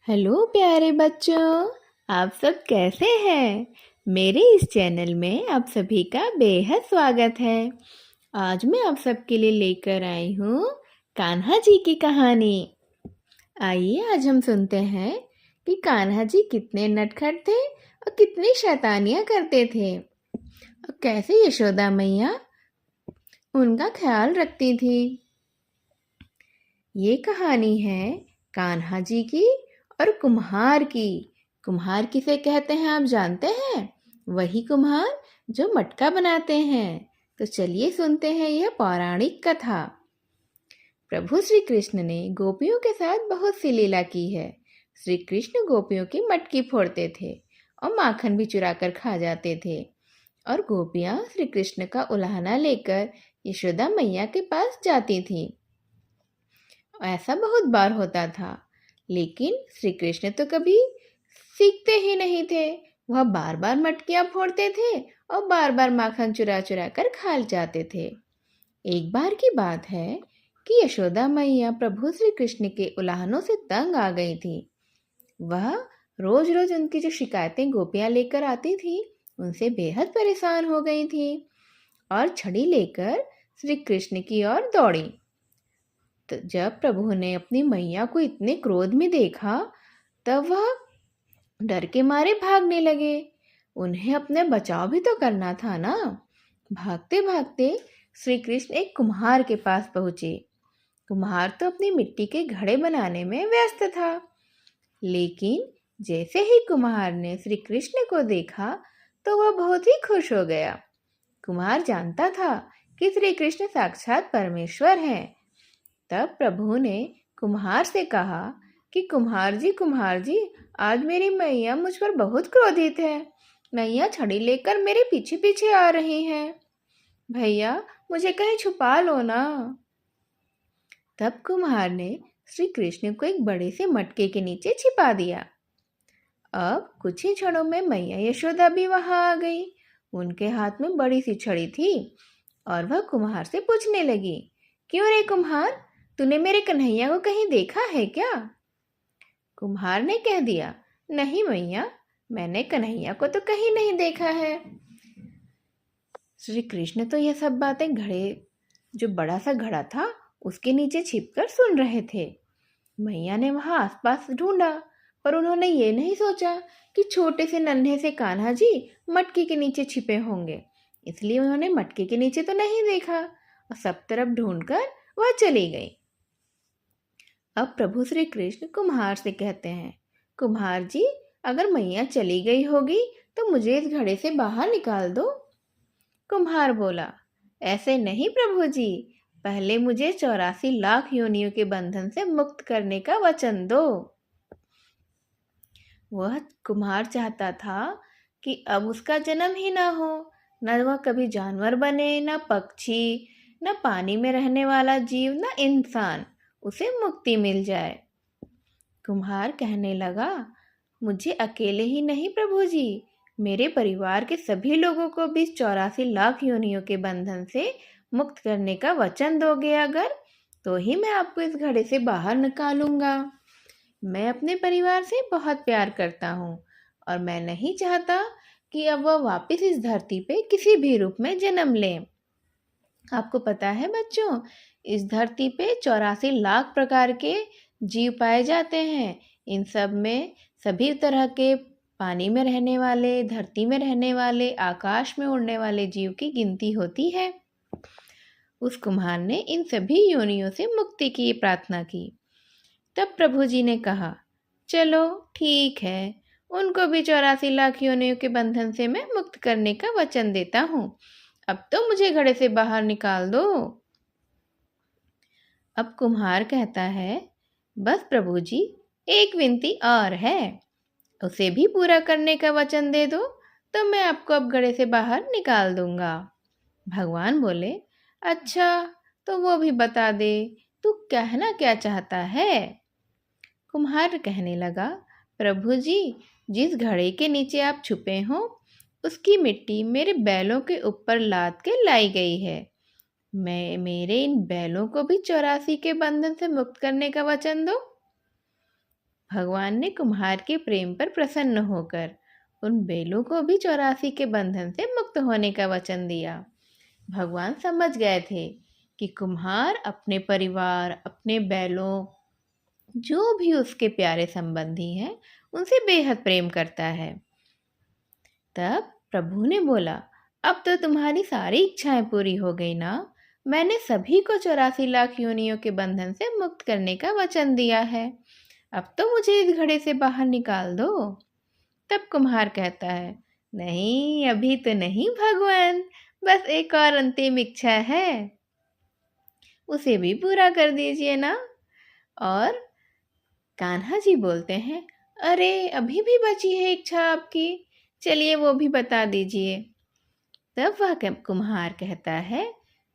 Hello प्यारे बच्चों, आप सब कैसे हैं? मेरे इस चैनल में आप सभी का बेहद स्वागत है। आज मैं आप सबके लिए लेकर आई हूँ कान्हा जी की कहानी। आइए आज हम सुनते हैं कि कान्हा जी कितने नटखट थे और कितनी शैतानियाँ करते थे और कैसे यशोदा मैया उनका ख्याल रखती थी। ये कहानी है कान्हा जी की और कुम्हार की। कुम्हार किसे कहते हैं आप जानते हैं? वही कुम्हार जो मटका बनाते हैं। तो चलिए सुनते हैं यह पौराणिक कथा। प्रभु श्री कृष्ण ने गोपियों के साथ बहुत सी लीला की है। श्री कृष्ण गोपियों की मटकी फोड़ते थे और माखन भी चुरा कर खा जाते थे। और गोपियां श्री कृष्ण का उलाहना लेकर यशोदा मैया के पास जाती थीं। ऐसा बहुत बार होता था, लेकिन श्री कृष्ण तो कभी सीखते ही नहीं थे। वह बार बार मटकियां फोड़ते थे और बार बार माखन चुरा चुरा कर खा जाते थे। एक बार की बात है कि यशोदा मैया प्रभु श्री कृष्ण के उलाहनों से तंग आ गई थी। वह रोज रोज उनकी जो शिकायतें गोपियां लेकर आती थी, उनसे बेहद परेशान हो गई थी और छड़ी लेकर श्री कृष्ण की ओर दौड़ी। तो जब प्रभु ने अपनी मैया को इतने क्रोध में देखा, तब वह डर के मारे भागने लगे। उन्हें अपने बचाव भी तो करना था ना। भागते भागते श्री कृष्ण एक कुम्हार के पास पहुंचे। कुम्हार तो अपनी मिट्टी के घड़े बनाने में व्यस्त था, लेकिन जैसे ही कुम्हार ने श्री कृष्ण को देखा, तो वह बहुत ही खुश हो गया। कुम्हार जानता था कि श्री कृष्ण साक्षात परमेश्वर हैं। तब प्रभु ने कुम्हार से कहा कि कुम्हार जी, आज मेरी मैया मुझ पर बहुत क्रोधित है। मैया छड़ी लेकर मेरे पीछे पीछे आ रही हैं। भैया, मुझे कहीं छुपा लो ना। तब कुम्हार ने श्री कृष्ण को एक बड़े से मटके के नीचे छिपा दिया। अब कुछ ही क्षणों में मैया यशोदा भी वहां आ गई। उनके हाथ में बड़ी सी छड़ी थी और वह कुम्हार से पूछने लगी, क्यों रे कुम्हार, तूने मेरे कन्हैया को कहीं देखा है क्या? कुम्हार ने कह दिया, नहीं मैया, मैंने कन्हैया को तो कहीं नहीं देखा है। श्री कृष्ण तो यह सब बातें घड़े, जो बड़ा सा घड़ा था, उसके नीचे छिपकर सुन रहे थे। मैया ने वहां आसपास ढूंढा, पर उन्होंने ये नहीं सोचा कि छोटे से नन्हे से कान्हा जी मटके के नीचे छिपे होंगे। इसलिए उन्होंने मटके के नीचे तो नहीं देखा और सब तरफ ढूंढकर वह चली गई। अब प्रभु श्री कृष्ण कुम्हार से कहते हैं, कुम्हार जी, अगर मैया चली गई होगी तो मुझे इस घड़े से बाहर निकाल दो। कुम्हार बोला, ऐसे नहीं प्रभु जी, पहले मुझे 84 लाख योनियों के बंधन से मुक्त करने का वचन दो। वह कुम्हार चाहता था कि अब उसका जन्म ही ना हो, न वह कभी जानवर बने, न पक्षी, न पानी में रहने वाला जीव, न इंसान। उसे मुक्ति मिल जाए। कुम्हार कहने लगा, मुझे अकेले ही नहीं प्रभु जी, मेरे परिवार के सभी लोगों को भी 84 लाख योनियों के बंधन से मुक्त करने का वचन दोगे अगर, तो ही मैं आपको इस घड़े से बाहर निकालूंगा। मैं अपने परिवार से बहुत प्यार करता हूँ और मैं नहीं चाहता कि अब वह वापस इस धरती पे किसी भी रूप में जन्म लें। आपको पता है बच्चों, इस धरती पे 84 लाख प्रकार के जीव पाए जाते हैं। इन सब में सभी तरह के पानी में रहने वाले, धरती में रहने वाले, आकाश में उड़ने वाले जीव की गिनती होती है। उस कुम्हार ने इन सभी योनियों से मुक्ति की प्रार्थना की। तब प्रभु जी ने कहा, चलो ठीक है, उनको भी 84 लाख योनियों के बंधन से मैं मुक्त करने का वचन देता हूँ। अब तो मुझे घड़े से बाहर निकाल दो। अब कुम्हार कहता है, बस प्रभु जी, एक विनती और है, उसे भी पूरा करने का वचन दे दो तो मैं आपको अब घड़े से बाहर निकाल दूंगा। भगवान बोले, अच्छा, तो वो भी बता दे, तू कहना क्या चाहता है? कुम्हार कहने लगा, प्रभु जी, जिस घड़े के नीचे आप छुपे हो, उसकी मिट्टी मेरे बैलों के ऊपर लाद के लाई गई है। मैं मेरे इन बैलों को भी 84 के बंधन से मुक्त करने का वचन दो। भगवान ने कुम्हार के प्रेम पर प्रसन्न होकर उन बैलों को भी 84 के बंधन से मुक्त होने का वचन दिया। भगवान समझ गए थे कि कुम्हार अपने परिवार, अपने बैलों, जो भी उसके प्यारे संबंधी हैं, उनसे बेहद प्रेम करता है। तब प्रभु ने बोला, अब तो तुम्हारी सारी इच्छाएं पूरी हो गई ना। मैंने सभी को 84 लाख योनियों के बंधन से मुक्त करने का वचन दिया है। अब तो मुझे इस घड़े से बाहर निकाल दो। तब कुम्हार कहता है, नहीं, अभी तो नहीं भगवान, बस एक और अंतिम इच्छा है, उसे भी पूरा कर दीजिए ना। और कान्हा जी बोलते हैं, अरे अभी भी बची है इच्छा आपकी, चलिए वो भी बता दीजिए। तब वह कुम्हार कहता है,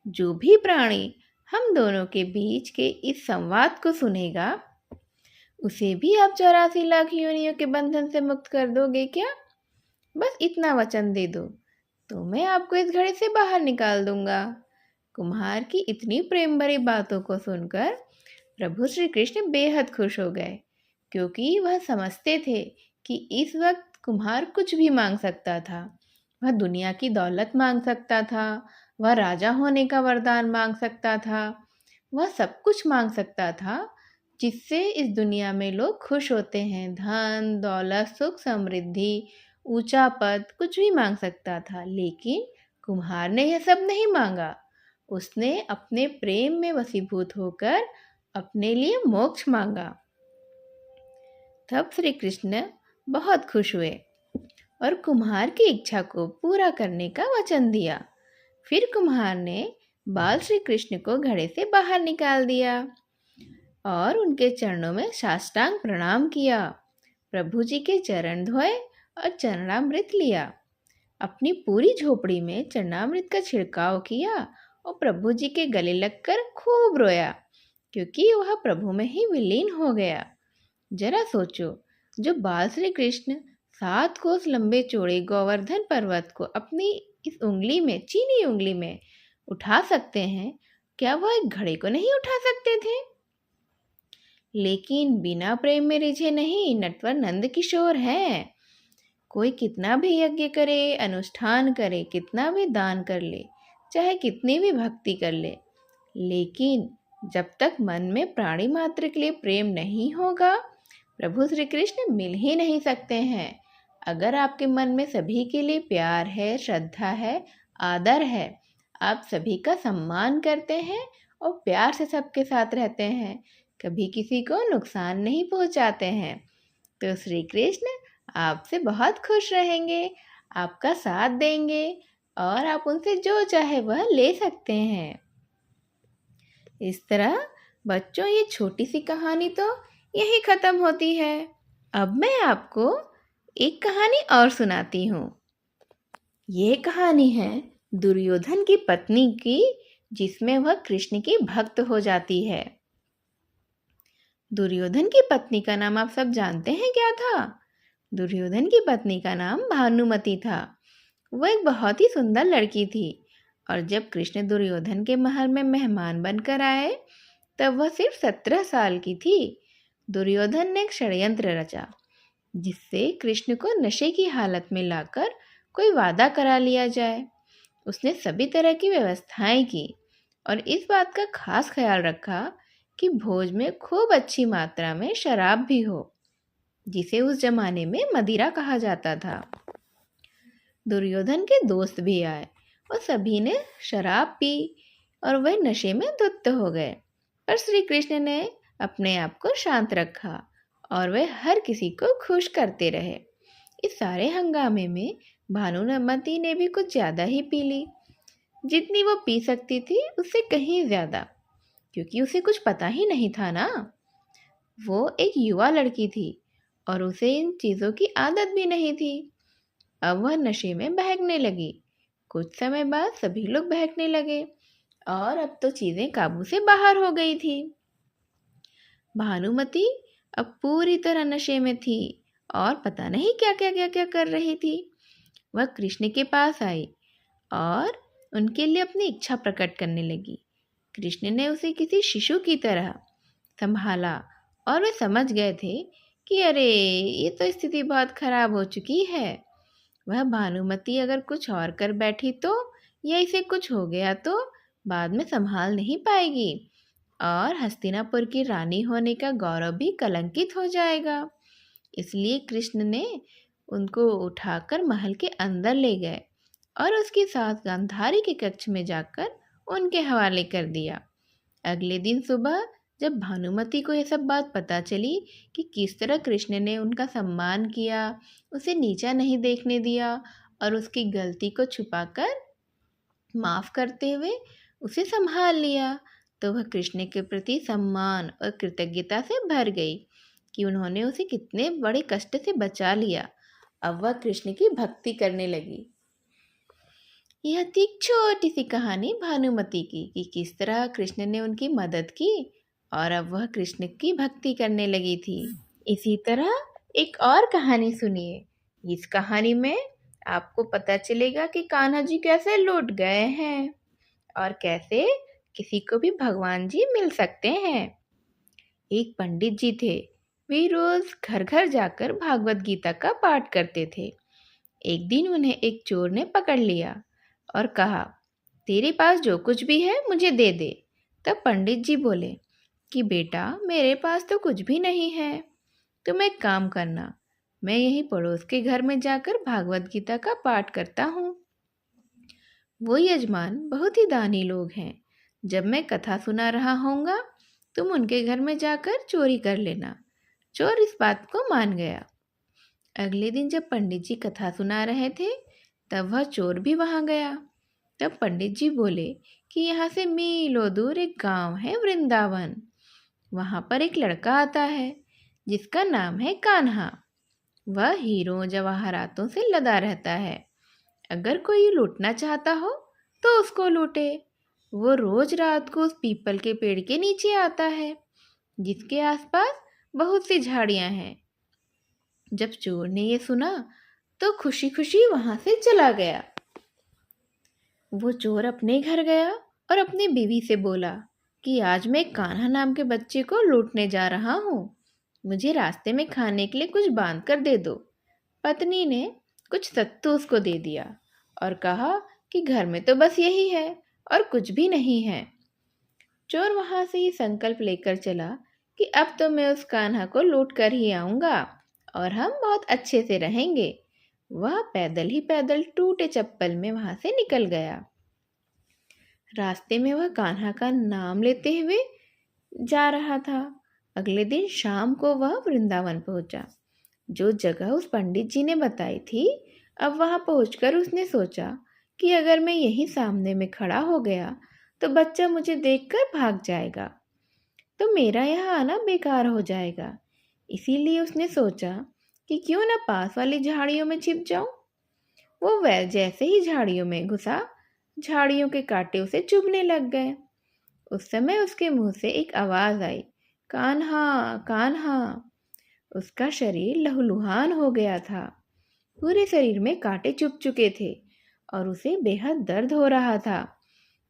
जो भी प्राणी हम दोनों के बीच के इस संवाद को सुनेगा, उसे भी आप 84 लाख योनियों के बंधन से मुक्त कर दोगे क्या? बस इतना वचन दे दो तो मैं आपको इस घड़े से बाहर निकाल दूंगा। कुम्हार की इतनी प्रेम भरी बातों को सुनकर प्रभु श्री कृष्ण बेहद खुश हो गए, क्योंकि वह समझते थे कि इस वक्त कुम्हार कुछ भी मांग सकता था। वह दुनिया की दौलत मांग सकता था, वह राजा होने का वरदान मांग सकता था, वह सब कुछ मांग सकता था जिससे इस दुनिया में लोग खुश होते हैं। धन, दौलत, सुख, समृद्धि, ऊंचा पद, कुछ भी मांग सकता था। लेकिन कुम्हार ने यह सब नहीं मांगा। उसने अपने प्रेम में वशीभूत होकर अपने लिए मोक्ष मांगा। तब श्री कृष्ण बहुत खुश हुए और कुम्हार की इच्छा को पूरा करने का वचन दिया। फिर कुम्हार ने बाल श्री कृष्ण को घड़े से बाहर निकाल दिया और उनके चरणों में साष्टांग प्रणाम किया। प्रभु जी के चरण धोए और चरणामृत लिया। अपनी पूरी झोपड़ी में चरणामृत का छिड़काव किया और प्रभु जी के गले लगकर खूब रोया, क्योंकि वह प्रभु में ही विलीन हो गया। जरा सोचो, जो बाल श्री कृष्ण 7 कोस लंबे चौड़े गोवर्धन पर्वत को अपनी इस उंगली में, चीनी उंगली में उठा सकते हैं, क्या वह एक घड़े को नहीं उठा सकते थे? लेकिन बिना प्रेम में रिझे नहीं, नटवर नंद किशोर हैं। कोई कितना भी यज्ञ करे, अनुष्ठान करे, कितना भी दान कर ले, चाहे कितनी भी भक्ति कर ले, लेकिन जब तक मन में प्राणी मात्र के लिए प्रेम नहीं होगा, प्रभु श्री कृष्ण मिल ही नहीं सकते हैं। अगर आपके मन में सभी के लिए प्यार है, श्रद्धा है, आदर है, आप सभी का सम्मान करते हैं और प्यार से सबके साथ रहते हैं, कभी किसी को नुकसान नहीं पहुंचाते हैं, तो श्री कृष्ण आपसे बहुत खुश रहेंगे, आपका साथ देंगे और आप उनसे जो चाहे वह ले सकते हैं। इस तरह बच्चों, ये छोटी सी कहानी तो यही खत्म होती है। अब मैं आपको एक कहानी और सुनाती हूँ। ये कहानी है दुर्योधन की पत्नी की, जिसमें वह कृष्ण की भक्त हो जाती है। दुर्योधन की पत्नी का नाम आप सब जानते हैं क्या था? दुर्योधन की पत्नी का नाम भानुमति था। वह एक बहुत ही सुंदर लड़की थी और जब कृष्ण दुर्योधन के महल में मेहमान बनकर आए, तब वह सिर्फ 17 साल की थी। दुर्योधन ने एक षड्यंत्र रचा, जिससे कृष्ण को नशे की हालत में लाकर कोई वादा करा लिया जाए। उसने सभी तरह की व्यवस्थाएं की और इस बात का खास ख्याल रखा कि भोज में खूब अच्छी मात्रा में शराब भी हो, जिसे उस जमाने में मदिरा कहा जाता था। दुर्योधन के दोस्त भी आए और सभी ने शराब पी और वह नशे में धुत हो गए, पर श्री कृष्ण ने अपने आप को शांत रखा और वे हर किसी को खुश करते रहे। इस सारे हंगामे में भानुमति ने भी कुछ ज़्यादा ही पी ली, जितनी वो पी सकती थी उससे कहीं ज़्यादा, क्योंकि उसे कुछ पता ही नहीं था ना। वो एक युवा लड़की थी और उसे इन चीज़ों की आदत भी नहीं थी। अब वह नशे में बहकने लगी। कुछ समय बाद सभी लोग बहकने लगे और अब तो चीज़ें काबू से बाहर हो गई थी। भानुमति अब पूरी तरह नशे में थी और पता नहीं क्या कर रही थी। वह कृष्ण के पास आई और उनके लिए अपनी इच्छा प्रकट करने लगी। कृष्ण ने उसे किसी शिशु की तरह संभाला और वे समझ गए थे कि अरे ये तो स्थिति बहुत खराब हो चुकी है। वह भानुमति अगर कुछ और कर बैठी तो, या इसे कुछ हो गया तो बाद में संभाल नहीं पाएगी और हस्तिनापुर की रानी होने का गौरव भी कलंकित हो जाएगा। इसलिए कृष्ण ने उनको उठाकर महल के अंदर ले गए और उसके साथ गांधारी के कक्ष में जाकर उनके हवाले कर दिया। अगले दिन सुबह जब भानुमति को यह सब बात पता चली कि किस तरह कृष्ण ने उनका सम्मान किया, उसे नीचा नहीं देखने दिया और उसकी गलती को छुपाकर माफ करते हुए उसे संभाल लिया, तो वह कृष्ण के प्रति सम्मान और कृतज्ञता से भर गई कि उन्होंने उसे कितने बड़े कष्ट से बचा लिया। अब वह कृष्ण की भक्ति करने लगी। यह थी एक छोटी सी कहानी भानुमति की कि किस तरह कृष्ण ने उनकी मदद की और अब वह कृष्ण की भक्ति करने लगी थी। इसी तरह एक और कहानी सुनिए। इस कहानी में आपको पता चलेगा कि कान्हा जी कैसे लौट गए हैं और कैसे किसी को भी भगवान जी मिल सकते हैं। एक पंडित जी थे। वे रोज घर घर जाकर भागवत गीता का पाठ करते थे। एक दिन उन्हें एक चोर ने पकड़ लिया और कहा, तेरे पास जो कुछ भी है मुझे दे दे। तब पंडित जी बोले कि बेटा मेरे पास तो कुछ भी नहीं है, तुम एक काम करना, मैं यहीं पड़ोस के घर में जाकर भागवत गीता का पाठ करता हूँ। वो यजमान बहुत ही दानी लोग हैं, जब मैं कथा सुना रहा होऊंगा तुम उनके घर में जाकर चोरी कर लेना। चोर इस बात को मान गया। अगले दिन जब पंडित जी कथा सुना रहे थे तब वह चोर भी वहां गया। तब पंडित जी बोले कि यहाँ से मीलों दूर एक गांव है वृंदावन, वहां पर एक लड़का आता है जिसका नाम है कान्हा। वह हीरों जवाहरातों से लदा रहता है। अगर कोई लूटना चाहता हो तो उसको लूटे। वो रोज रात को उस पीपल के पेड़ के नीचे आता है जिसके आसपास बहुत सी झाड़ियां हैं। जब चोर ने ये सुना तो खुशी खुशी वहां से चला गया। वो चोर अपने घर गया और अपनी बीवी से बोला कि आज मैं कान्हा नाम के बच्चे को लूटने जा रहा हूँ, मुझे रास्ते में खाने के लिए कुछ बांध कर दे दो। पत्नी ने कुछ सत्तू उसको दे दिया और कहा कि घर में तो बस यही है और कुछ भी नहीं है। चोर वहां से ये संकल्प लेकर चला कि अब तो मैं उस कान्हा को लूट कर ही आऊंगा और हम बहुत अच्छे से रहेंगे। वह पैदल ही पैदल टूटे चप्पल में वहां से निकल गया। रास्ते में वह कान्हा का नाम लेते हुए जा रहा था। अगले दिन शाम को वह वृंदावन पहुंचा। जो जगह उस पंडित जी ने बताई थी, अब वहां पहुंचकर उसने सोचा कि अगर मैं यहीं सामने में खड़ा हो गया तो बच्चा मुझे देखकर भाग जाएगा, तो मेरा यहाँ आना बेकार हो जाएगा। इसीलिए उसने सोचा कि क्यों ना पास वाली झाड़ियों में छिप जाऊं। वो वह जैसे ही झाड़ियों में घुसा, झाड़ियों के कांटे उसे चुभने लग गए। उस समय उसके मुंह से एक आवाज आई, कान्हा कान्हा। उसका शरीर लहूलुहान हो गया था। पूरे शरीर में कांटे चुभ चुके थे और उसे बेहद दर्द हो रहा था,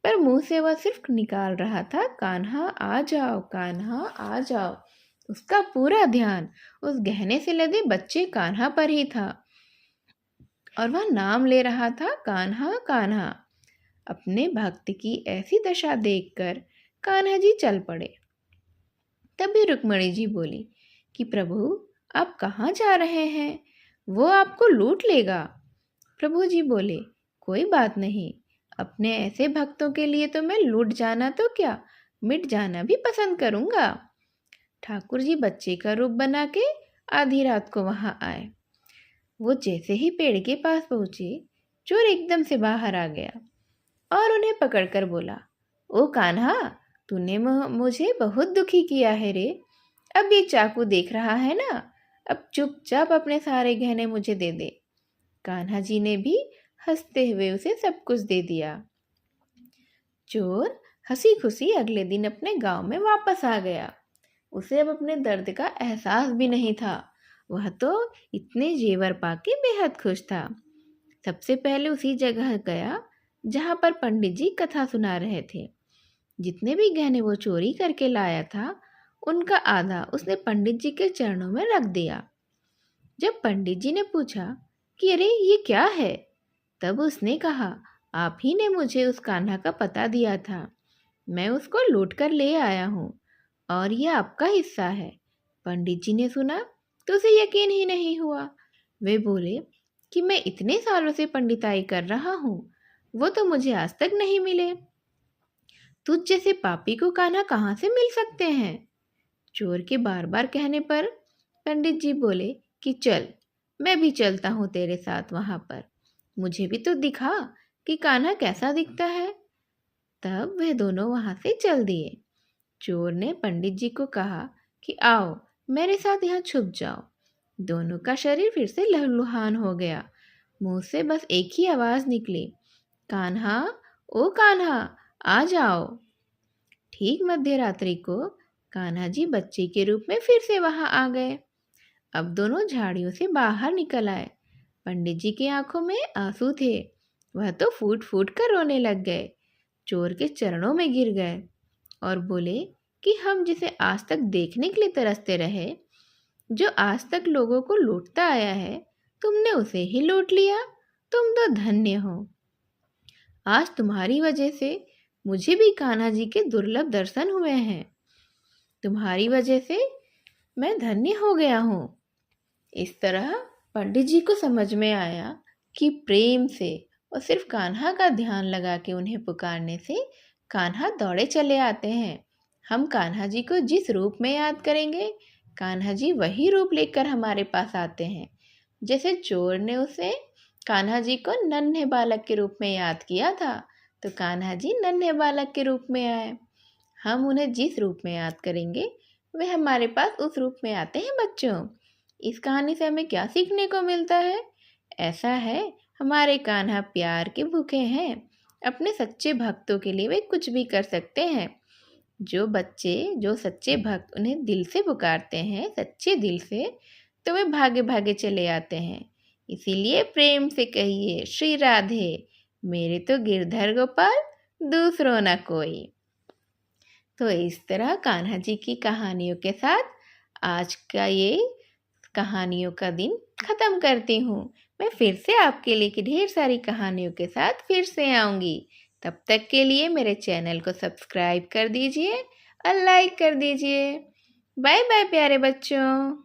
पर मुंह से वह सिर्फ निकाल रहा था, कान्हा आ जाओ, कान्हा आ जाओ। उसका पूरा ध्यान उस गहने से लदे बच्चे कान्हा पर ही था और वह नाम ले रहा था, कान्हा कान्हा। अपने भक्त की ऐसी दशा देखकर कान्हा जी चल पड़े। तभी रुक्मणी जी बोली कि प्रभु आप कहाँ जा रहे हैं, वो आपको लूट लेगा। प्रभु जी बोले, कोई बात नहीं, अपने ऐसे भक्तों के लिए तो मैं लूट जाना तो क्या, मिट जाना भी पसंद करूंगा। ठाकुर जी बच्चे का रूप बना के आधी रात को वहां आए। वो जैसे ही पेड़ के पास पहुंचे, चोर एकदम से बाहर आ गया और उन्हें पकड़कर बोला, ओ कान्हा, तूने मुझे बहुत दुखी किया है रे। अब ये चाकू देख रहा है ना, अब चुपचाप अपने सारे गहने मुझे दे दे। कान्हा जी ने भी हंसते हुए उसे सब कुछ दे दिया। चोर हंसी खुशी अगले दिन अपने गांव में वापस आ गया। उसे अब अपने दर्द का एहसास भी नहीं था। वह तो इतने जेवर पाके बेहद खुश था। सबसे पहले उसी जगह गया जहां पर पंडित जी कथा सुना रहे थे। जितने भी गहने वो चोरी करके लाया था उनका आधा उसने पंडित जी के चरणों में रख दिया। जब पंडित जी ने पूछा कि अरे ये क्या है, तब उसने कहा, आप ही ने मुझे उस कान्हा का पता दिया था, मैं उसको लौट कर ले आया हूँ और यह आपका हिस्सा है। पंडित जी ने सुना तो उसे यकीन ही नहीं हुआ। वे बोले कि मैं इतने सालों से पंडिताई कर रहा हूँ, वो तो मुझे आज तक नहीं मिले। तुझ जैसे पापी को कान्हा कहाँ से मिल सकते हैं? चोर के बार बार कहने पर पंडित जी बोले कि चल, मैं भी चलता हूँ तेरे साथ वहां पर, मुझे भी तो दिखा कि कान्हा कैसा दिखता है। तब वे दोनों वहां से चल दिए। चोर ने पंडित जी को कहा कि आओ मेरे साथ यहाँ छुप जाओ। दोनों का शरीर फिर से लहूलुहान हो गया। मुंह से बस एक ही आवाज निकली, कान्हा, ओ कान्हा, आ जाओ। ठीक मध्य रात्रि को कान्हा जी बच्चे के रूप में फिर से वहां आ गए। अब दोनों झाड़ियों से बाहर निकल आए। पंडित जी की आंखों में आंसू थे, वह तो फूट फूट कर रोने लग गए। चोर के चरणों में गिर गए और बोले कि हम जिसे आज तक देखने के लिए तरसते रहे, जो आज तक लोगों को लूटता आया है, तुमने उसे ही लूट लिया। तुम तो धन्य हो। आज तुम्हारी वजह से मुझे भी कान्हा जी के दुर्लभ दर्शन हुए हैं। तुम्हारी वजह से मैं धन्य हो गया हूँ। इस तरह पंडित जी को समझ में आया कि प्रेम से और सिर्फ कान्हा का ध्यान लगा के उन्हें पुकारने से कान्हा दौड़े चले आते हैं। हम कान्हा जी को जिस रूप में याद करेंगे, कान्हा जी वही रूप लेकर हमारे पास आते हैं। जैसे चोर ने उसे कान्हा जी को नन्हे बालक के रूप में याद किया था, तो कान्हा जी नन्हे बालक के रूप में आए। हम उन्हें जिस रूप में याद करेंगे, वे हमारे पास उस रूप में आते हैं। बच्चों, इस कहानी से हमें क्या सीखने को मिलता है? ऐसा है, हमारे कान्हा प्यार के भूखे हैं। अपने सच्चे भक्तों के लिए वे कुछ भी कर सकते हैं। जो सच्चे भक्त उन्हें दिल से पुकारते हैं, सच्चे दिल से, तो वे भागे भागे चले आते हैं। इसीलिए प्रेम से कहिए, श्री राधे, मेरे तो गिरधर गोपाल, दूसरों ना कोई। तो इस तरह कान्हा जी की कहानियों के साथ आज का ये कहानियों का दिन ख़त्म करती हूँ। मैं फिर से आपके लिए ढेर सारी कहानियों के साथ फिर से आऊँगी। तब तक के लिए मेरे चैनल को सब्सक्राइब कर दीजिए और लाइक कर दीजिए। बाय बाय प्यारे बच्चों।